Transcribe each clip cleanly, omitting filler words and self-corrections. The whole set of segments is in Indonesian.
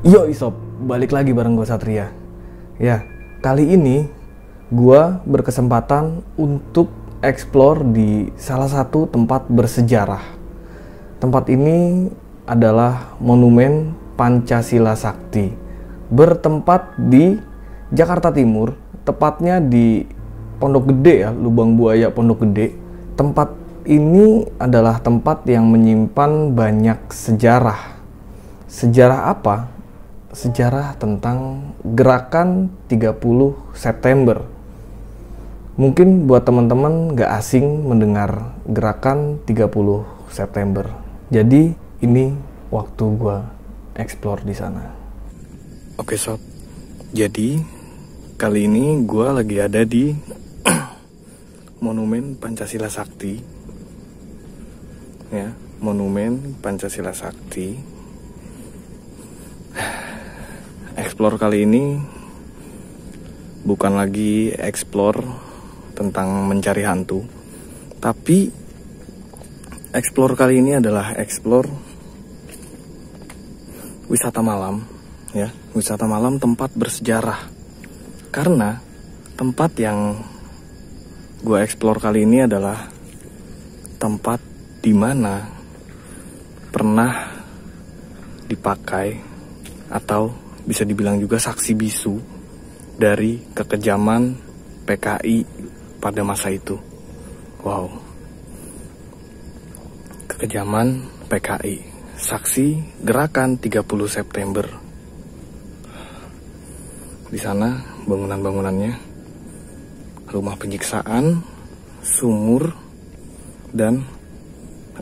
Yo Isop, balik lagi bareng gue Satria. Ya, kali ini gue berkesempatan untuk explore di salah satu tempat bersejarah. Tempat ini adalah Monumen Pancasila Sakti, bertempat di Jakarta Timur, tepatnya di Pondok Gede ya, Lubang Buaya Pondok Gede. Tempat ini adalah tempat yang menyimpan banyak sejarah. Sejarah apa? Sejarah tentang gerakan 30 September. Mungkin buat teman-teman gak asing mendengar gerakan 30 September. Jadi ini waktu gua explore di sana. Oke sob, jadi kali ini gua lagi ada di Monumen Pancasila Sakti. Ya, Monumen Pancasila Sakti. Explore kali ini bukan lagi explore tentang mencari hantu, tapi explore kali ini adalah explore wisata malam, ya, wisata malam tempat bersejarah. Karena tempat yang gue explore kali ini adalah tempat di mana pernah dipakai atau bisa dibilang juga saksi bisu dari kekejaman PKI pada masa itu. Wow. Kekejaman PKI, saksi gerakan 30 September. Di sana bangunan-bangunannya, rumah penyiksaan, sumur, dan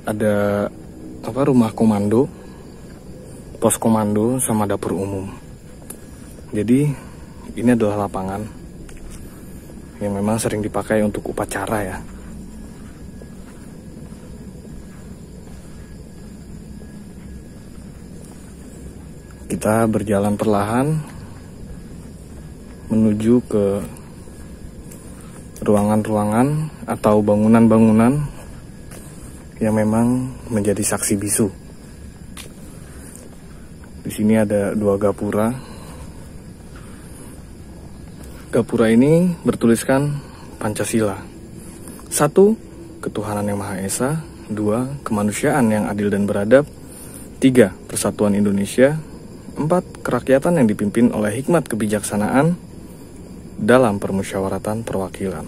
ada rumah komando, pos komando sama dapur umum. Jadi ini adalah lapangan yang memang sering dipakai untuk upacara ya. Kita berjalan perlahan menuju ke ruangan-ruangan atau bangunan-bangunan yang memang menjadi saksi bisu. Di sini ada 2 gapura. Gapura ini bertuliskan Pancasila. 1. Ketuhanan yang Maha Esa. 2. Kemanusiaan yang adil dan beradab. 3. Persatuan Indonesia. 4. Kerakyatan yang dipimpin oleh hikmat kebijaksanaan dalam permusyawaratan perwakilan.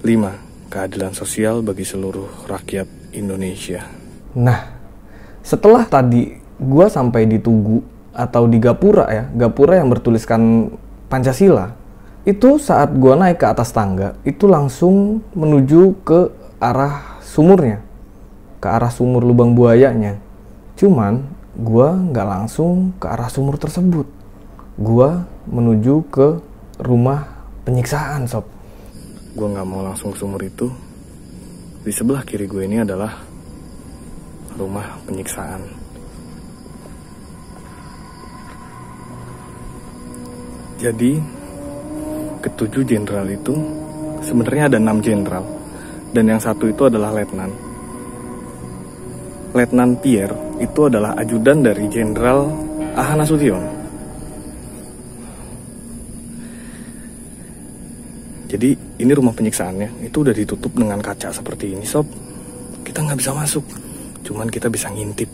5. Keadilan sosial bagi seluruh rakyat Indonesia. Nah, setelah tadi gua sampai di Tugu atau di Gapura ya, Gapura yang bertuliskan Pancasila, itu saat gua naik ke atas tangga, itu langsung menuju ke arah sumurnya, ke arah sumur lubang buayanya. Cuman gua nggak langsung ke arah sumur tersebut, gua menuju ke rumah penyiksaan sob. Gua nggak mau langsung ke sumur itu. Di sebelah kiri gue ini adalah rumah penyiksaan. Jadi ke-7 jenderal itu sebenarnya ada 6 jenderal, dan yang satu itu adalah letnan. Letnan Pierre itu adalah ajudan dari Jenderal Aha Nasution. Jadi ini rumah penyiksaannya itu udah ditutup dengan kaca seperti ini sob. Kita nggak bisa masuk, cuman kita bisa ngintip.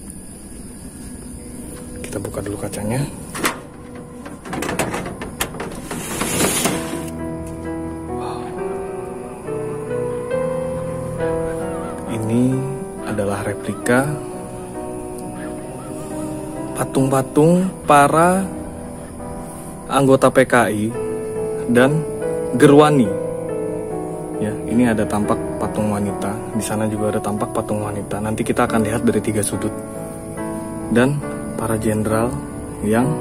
Kita buka dulu kacanya. Ini adalah replika patung-patung para anggota PKI dan Gerwani. Ya, ini ada tampak patung wanita. Di sana juga ada tampak patung wanita. Nanti kita akan lihat dari 3 sudut. Dan para jenderal yang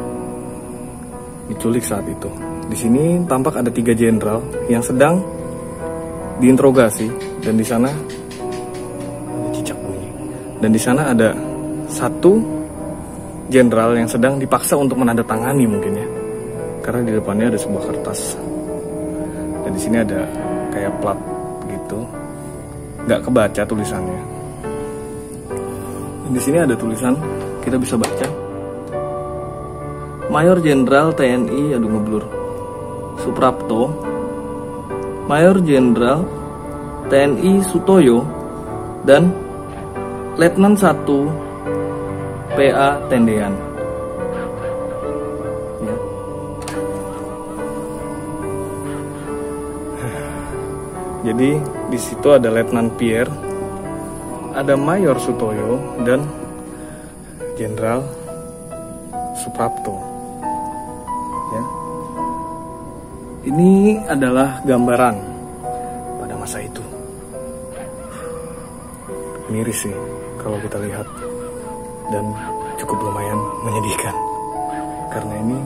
diculik saat itu. Di sini tampak ada 3 jenderal yang sedang diinterogasi, dan di sana Dan di sana ada 1 jenderal yang sedang dipaksa untuk menandatangani mungkin ya. Karena di depannya ada sebuah kertas. Dan di sini ada kayak plat gitu. Nggak kebaca tulisannya. Dan di sini ada tulisan, kita bisa baca. Mayor Jenderal TNI Suprapto, Mayor Jenderal TNI Sutoyo, dan Letnan 1 PA Tendean. Ya. Jadi di situ ada Letnan Pierre, ada Mayor Sutoyo, dan Jenderal Suprapto. Ya. Ini adalah gambaran pada masa itu. Miris sih kalau kita lihat, dan cukup lumayan menyedihkan karena ini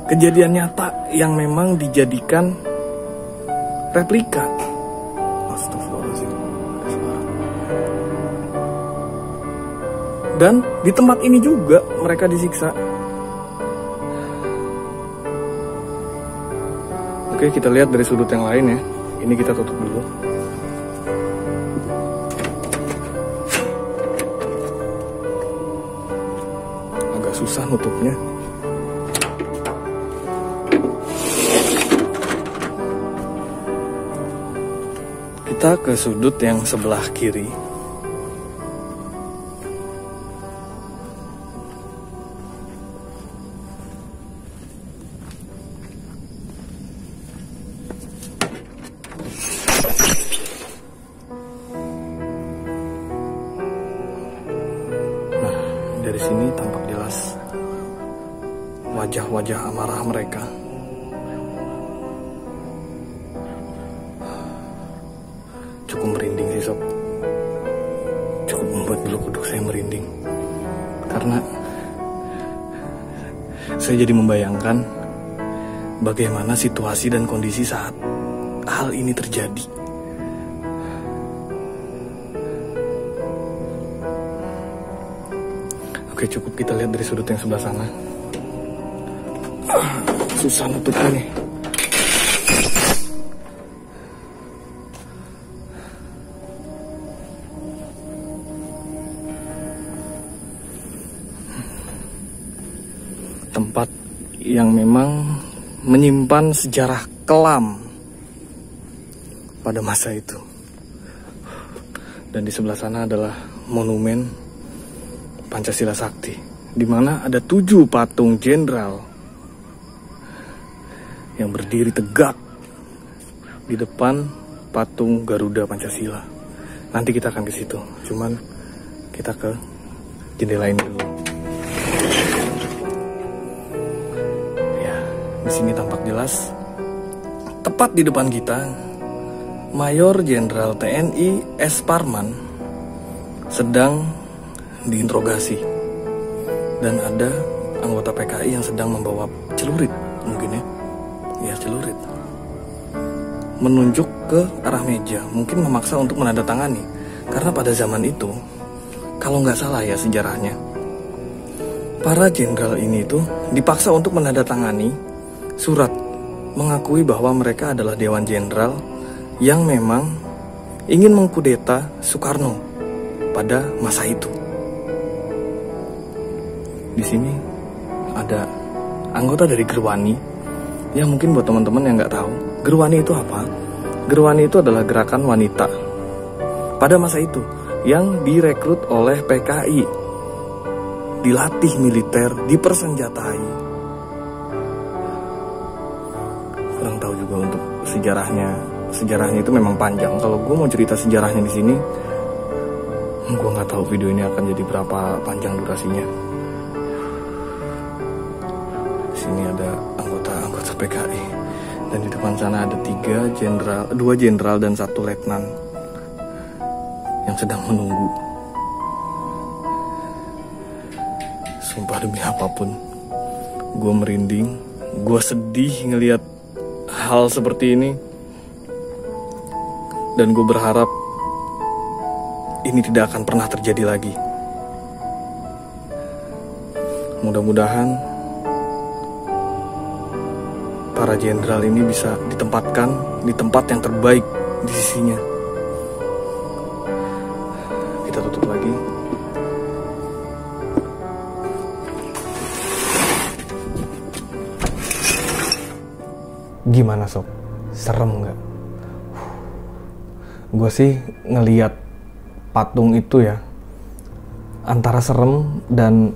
kejadian nyata yang memang dijadikan replika. Astagfirullahaladzim. Dan di tempat ini juga mereka disiksa. Oke, kita lihat dari sudut yang lain ya. Ini kita tutup dulu. Agak susah nutupnya. Kita ke sudut yang sebelah kiri. Dari sini tampak jelas wajah-wajah amarah mereka. Cukup merinding sih sob. Cukup membuat bulu kuduk saya merinding. Karena saya jadi membayangkan bagaimana situasi dan kondisi saat hal ini terjadi. Oke, cukup kita lihat dari sudut yang sebelah sana. Susah nutupnya nih. Tempat yang memang menyimpan sejarah kelam pada masa itu. Dan di sebelah sana adalah monumen Pancasila Sakti, di mana ada 7 patung jenderal yang berdiri tegak di depan patung Garuda Pancasila. Nanti kita akan ke situ, cuman kita ke jendela ini dulu. Ya, di sini tampak jelas, tepat di depan kita, Mayor Jenderal TNI S. Parman sedang diinterogasi, dan ada anggota PKI yang sedang membawa celurit, mungkin ya celurit, menunjuk ke arah meja, mungkin memaksa untuk menandatangani. Karena pada zaman itu, kalau nggak salah ya sejarahnya, para jenderal ini tuh dipaksa untuk menandatangani surat mengakui bahwa mereka adalah Dewan Jenderal yang memang ingin mengkudeta Soekarno pada masa itu. Di sini ada anggota dari Gerwani. Ya mungkin buat teman-teman yang nggak tahu, Gerwani itu apa? Gerwani itu adalah gerakan wanita pada masa itu yang direkrut oleh PKI, dilatih militer, dipersenjatai. Kurang tahu juga untuk sejarahnya. Sejarahnya itu memang panjang. Kalau gue mau cerita sejarahnya di sini, gue nggak tahu video ini akan jadi berapa panjang durasinya. Ini ada anggota PKI, dan di depan sana ada 2 jenderal dan 1 letnan yang sedang menunggu. Sumpah demi apapun, gue merinding, gue sedih ngelihat hal seperti ini, dan gue berharap ini tidak akan pernah terjadi lagi. Mudah-mudahan para jenderal ini bisa ditempatkan di tempat yang terbaik di sisinya. Kita tutup lagi. Gimana sob? Serem nggak? Gue sih ngeliat patung itu ya, antara serem dan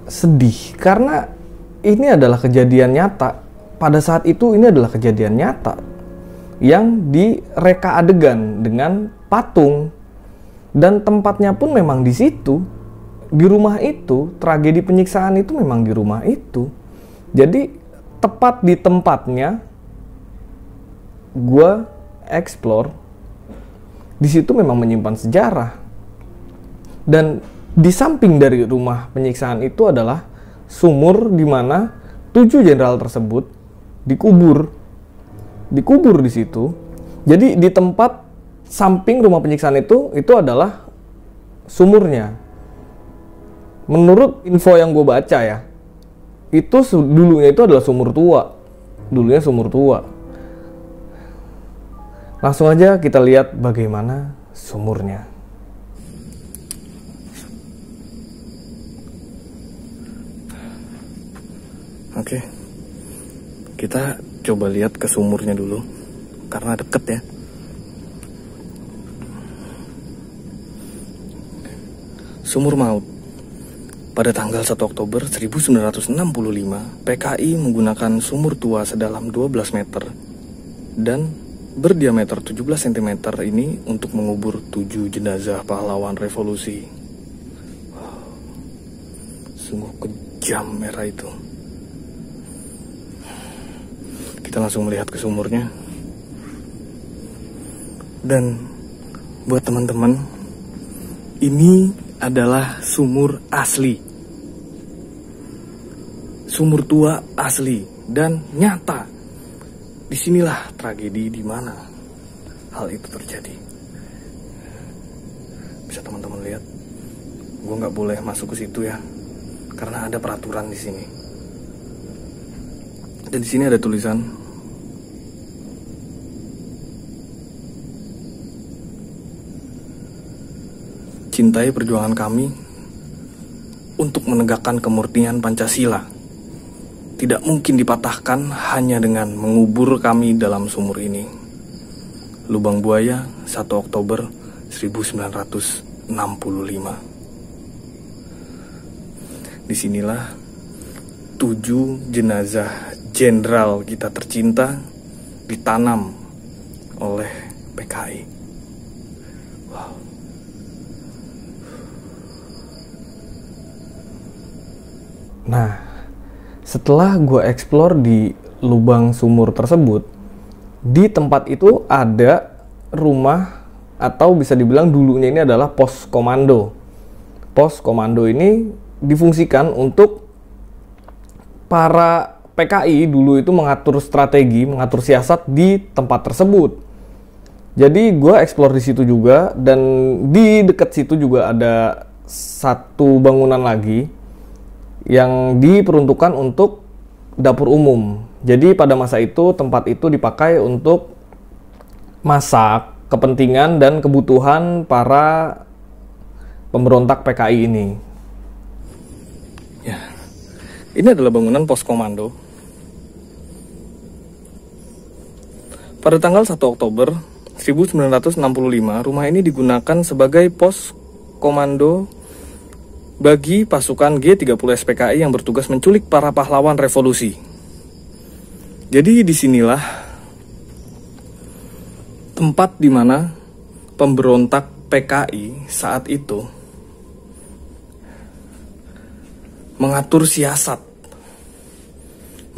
sedih, karena ini adalah kejadian nyata. Pada saat itu ini adalah kejadian nyata yang direka adegan dengan patung, dan tempatnya pun memang di situ, di rumah itu. Tragedi penyiksaan itu memang di rumah itu. Jadi tepat di tempatnya gue explore. Di situ memang menyimpan sejarah. Dan di samping dari rumah penyiksaan itu adalah sumur di mana 7 jenderal tersebut dikubur di situ. Jadi di tempat samping rumah penyiksaan itu adalah sumurnya. Menurut info yang gue baca ya, itu dulunya itu adalah sumur tua. Dulunya sumur tua. Langsung aja kita lihat bagaimana sumurnya. Oke, kita coba lihat ke sumurnya dulu, karena deket ya. Sumur maut. Pada tanggal 1 Oktober 1965, PKI menggunakan sumur tua sedalam 12 meter dan berdiameter 17 cm ini untuk mengubur 7 jenazah pahlawan revolusi. Wow, sungguh kejam era itu. Kita langsung melihat ke sumurnya. Dan buat teman-teman, ini adalah sumur asli. Sumur tua asli dan nyata. Disinilah tragedi di mana hal itu terjadi. Bisa teman-teman lihat, gue nggak boleh masuk ke situ ya, karena ada peraturan di sini. Dan di sini ada tulisan, cintai perjuangan kami untuk menegakkan kemurnian Pancasila. Tidak mungkin dipatahkan hanya dengan mengubur kami dalam sumur ini. Lubang Buaya, 1 Oktober 1965. Disinilah 7 jenazah jenderal kita tercinta ditanam oleh PKI. Wow. Nah, setelah gue explore di lubang sumur tersebut, di tempat itu ada rumah, atau bisa dibilang dulunya ini adalah pos komando. Pos komando ini difungsikan untuk para PKI dulu itu mengatur strategi, mengatur siasat di tempat tersebut. Jadi gue explore di situ juga, dan di dekat situ juga ada satu bangunan lagi yang diperuntukkan untuk dapur umum. Jadi pada masa itu tempat itu dipakai untuk masak, kepentingan dan kebutuhan para pemberontak PKI ini. Ya, ini adalah bangunan pos komando. Pada tanggal 1 Oktober 1965, rumah ini digunakan sebagai pos komando bagi pasukan G30 SPKI yang bertugas menculik para pahlawan revolusi. Jadi disinilah tempat di mana pemberontak PKI saat itu mengatur siasat.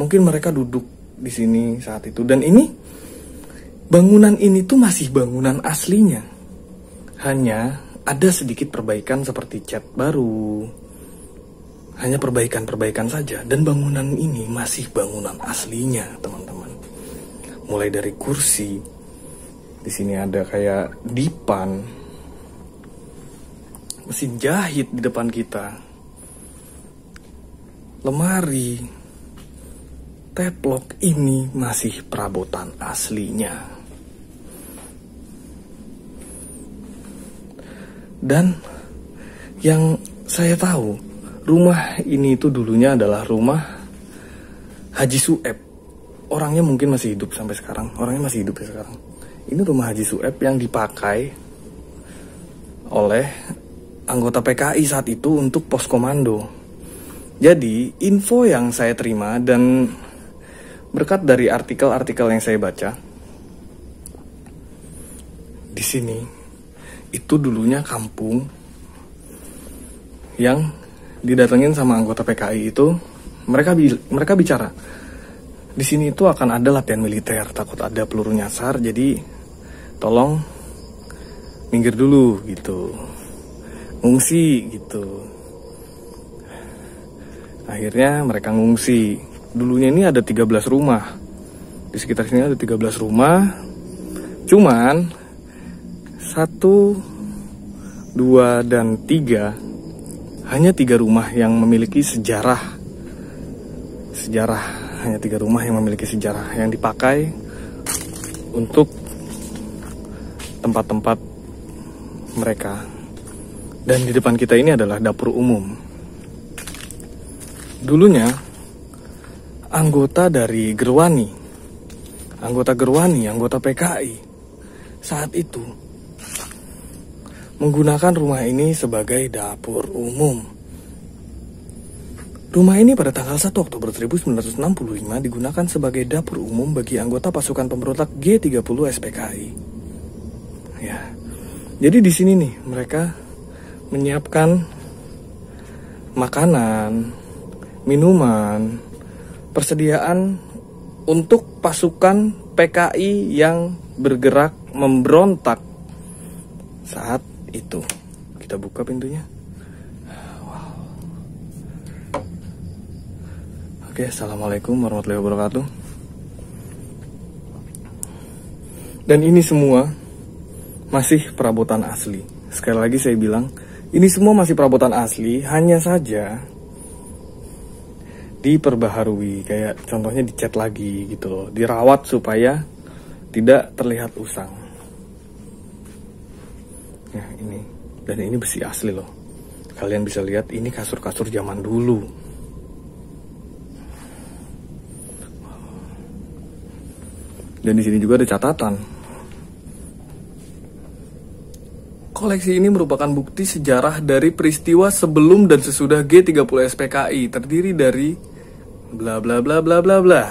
Mungkin mereka duduk di sini saat itu, dan ini bangunan ini tuh masih bangunan aslinya. Hanya ada sedikit perbaikan seperti cat baru. Hanya perbaikan-perbaikan saja. Dan bangunan ini masih bangunan aslinya, teman-teman. Mulai dari kursi. Di sini ada kayak dipan. Mesin jahit di depan kita. Lemari. Teplok ini masih perabotan aslinya. Dan yang saya tahu, rumah ini itu dulunya adalah rumah Haji Sueb. orangnya mungkin masih hidup sampai sekarang. Orangnya masih hidup ya sekarang. Ini rumah Haji Sueb yang dipakai oleh anggota PKI saat itu untuk pos komando. Jadi info yang saya terima dan berkat dari artikel-artikel yang saya baca, di sini itu dulunya kampung yang didatengin sama anggota PKI itu. Mereka bicara di sini itu akan ada latihan militer, takut ada peluru nyasar, jadi tolong minggir dulu gitu, ngungsi gitu. Akhirnya mereka ngungsi. Dulunya ini ada 13 rumah. Di sekitar sini ada 13 rumah. Cuman 1, 2, dan 3, hanya 3 rumah yang memiliki sejarah. Hanya 3 rumah yang memiliki sejarah, yang dipakai untuk tempat-tempat mereka. Dan di depan kita ini adalah dapur umum. Dulunya anggota dari Gerwani, anggota PKI saat itu menggunakan rumah ini sebagai dapur umum. Rumah ini pada tanggal 1 Oktober 1965 digunakan sebagai dapur umum bagi anggota pasukan pemberontak G30 SPKI. Ya. Jadi di sini nih mereka menyiapkan makanan, minuman, persediaan untuk pasukan PKI yang bergerak memberontak saat itu. Kita buka pintunya. Wow. Oke, assalamualaikum warahmatullahi wabarakatuh. Dan ini semua masih perabotan asli. Sekali lagi saya bilang, ini semua masih perabotan asli, hanya saja diperbaharui, kayak contohnya dicat lagi gitu loh, dirawat supaya tidak terlihat usang. Ya ini, dan ini besi asli loh. Kalian bisa lihat ini kasur-kasur zaman dulu. Dan di sini juga ada catatan. Koleksi ini merupakan bukti sejarah dari peristiwa sebelum dan sesudah G30 SPKI, terdiri dari bla bla bla bla bla bla.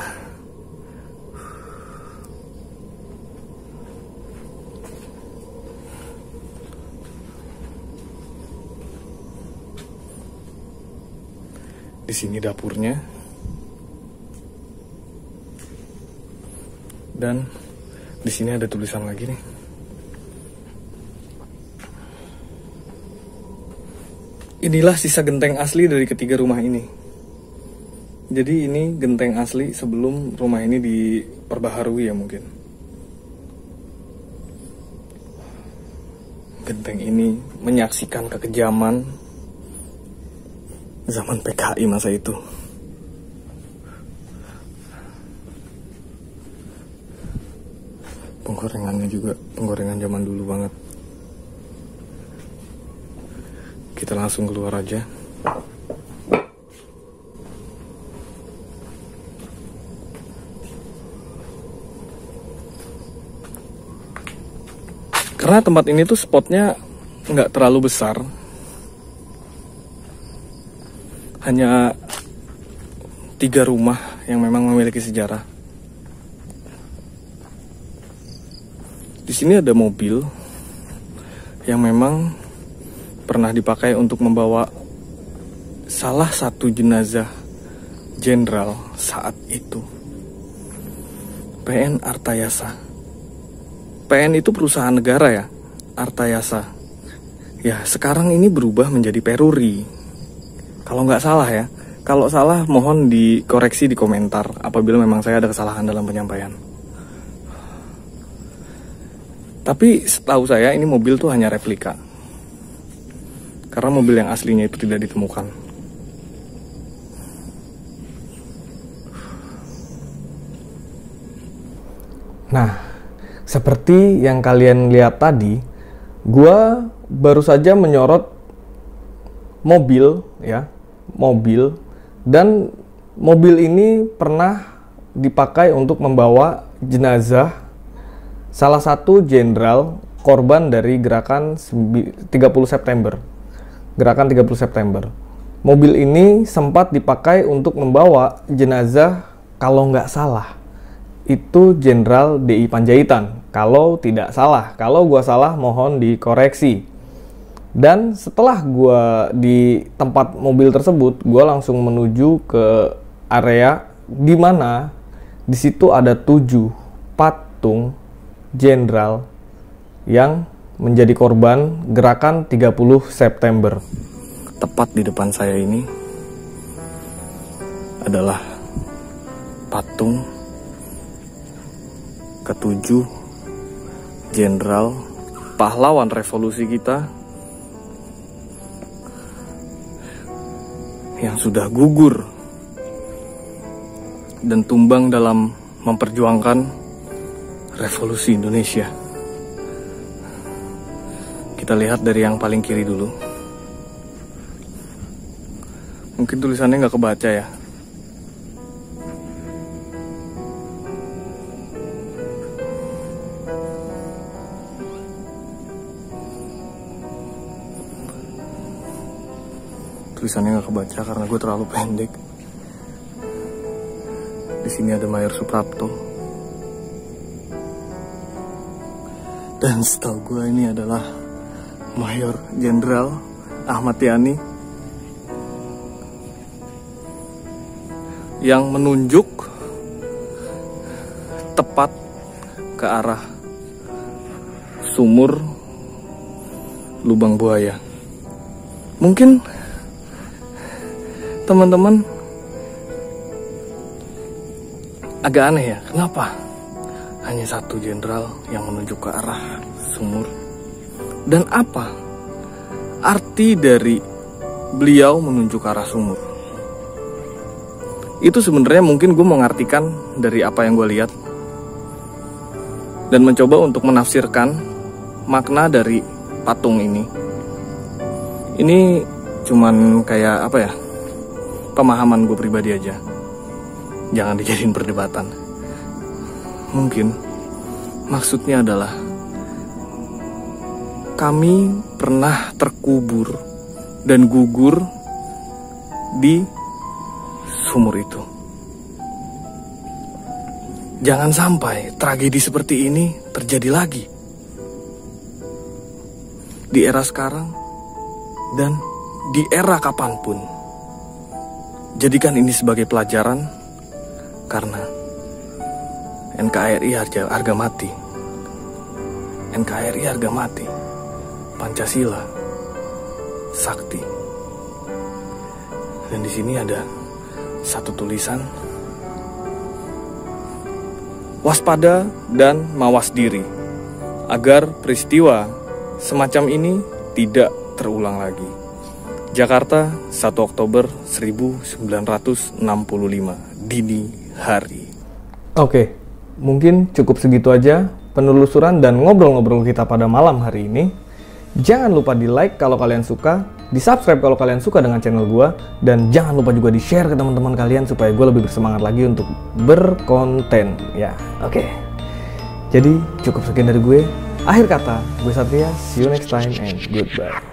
Di sini dapurnya. Dan di sini ada tulisan lagi nih. Inilah sisa genteng asli dari ketiga rumah ini. Jadi ini genteng asli sebelum rumah ini diperbaharui ya mungkin. Genteng ini menyaksikan kekejaman zaman PKI masa itu. Penggorengannya juga penggorengan zaman dulu banget. Kita langsung keluar aja. Karena tempat ini tuh spotnya nggak terlalu besar, hanya 3 rumah yang memang memiliki sejarah. Di sini ada mobil yang memang pernah dipakai untuk membawa salah satu jenazah jenderal saat itu, PN Artayasa. PN itu perusahaan negara ya, Artayasa. Ya, sekarang ini berubah menjadi Peruri. Kalau nggak salah ya. Kalau salah mohon dikoreksi di komentar apabila memang saya ada kesalahan dalam penyampaian. Tapi setahu saya ini mobil tuh hanya replika. Karena mobil yang aslinya itu tidak ditemukan. Nah, seperti yang kalian lihat tadi, gua baru saja menyorot mobil ya, mobil, dan mobil ini pernah dipakai untuk membawa jenazah salah satu jenderal korban dari gerakan 30 September. Gerakan 30 September. Mobil ini sempat dipakai untuk membawa jenazah, kalau nggak salah, itu Jenderal D.I. Panjaitan. Kalau tidak salah, kalau gua salah mohon dikoreksi. Dan setelah gua di tempat mobil tersebut, gua langsung menuju ke area di mana di situ ada 7 patung jenderal yang menjadi korban gerakan 30 September. Tepat di depan saya ini adalah patung ke-7 jenderal pahlawan revolusi kita yang sudah gugur dan tumbang dalam memperjuangkan revolusi Indonesia. Kita lihat dari yang paling kiri dulu. Mungkin tulisannya nggak kebaca ya. Tulisannya nggak kebaca karena gue terlalu pendek. Di sini ada Mayor Suprapto. Dan setahu gue ini adalah Mayor Jenderal Ahmad Yani yang menunjuk tepat ke arah sumur lubang buaya. Mungkin teman-teman agak aneh ya, kenapa hanya satu jenderal yang menunjuk ke arah sumur? Dan apa arti dari beliau menunjuk ke arah sumur? Itu sebenarnya mungkin gue mengartikan dari apa yang gue lihat dan mencoba untuk menafsirkan makna dari patung ini. Ini cuman kayak apa ya, pemahaman gue pribadi aja. Jangan dijadiin perdebatan. Mungkin maksudnya adalah kami pernah terkubur dan gugur di sumur itu. Jangan sampai tragedi seperti ini terjadi lagi di era sekarang dan di era kapanpun. Jadikan ini sebagai pelajaran, karena NKRI harga mati. NKRI harga mati. Pancasila sakti. Dan di sini ada satu tulisan, waspada dan mawas diri agar peristiwa semacam ini tidak terulang lagi. Jakarta, 1 Oktober 1965, dini hari. Oke, mungkin cukup segitu aja penelusuran dan ngobrol-ngobrol kita pada malam hari ini. Jangan lupa di like kalau kalian suka, di subscribe kalau kalian suka dengan channel gue, dan jangan lupa juga di share ke teman-teman kalian supaya gue lebih bersemangat lagi untuk berkonten. Ya, oke. Jadi cukup sekian dari gue. Akhir kata, gue Satria. See you next time and goodbye.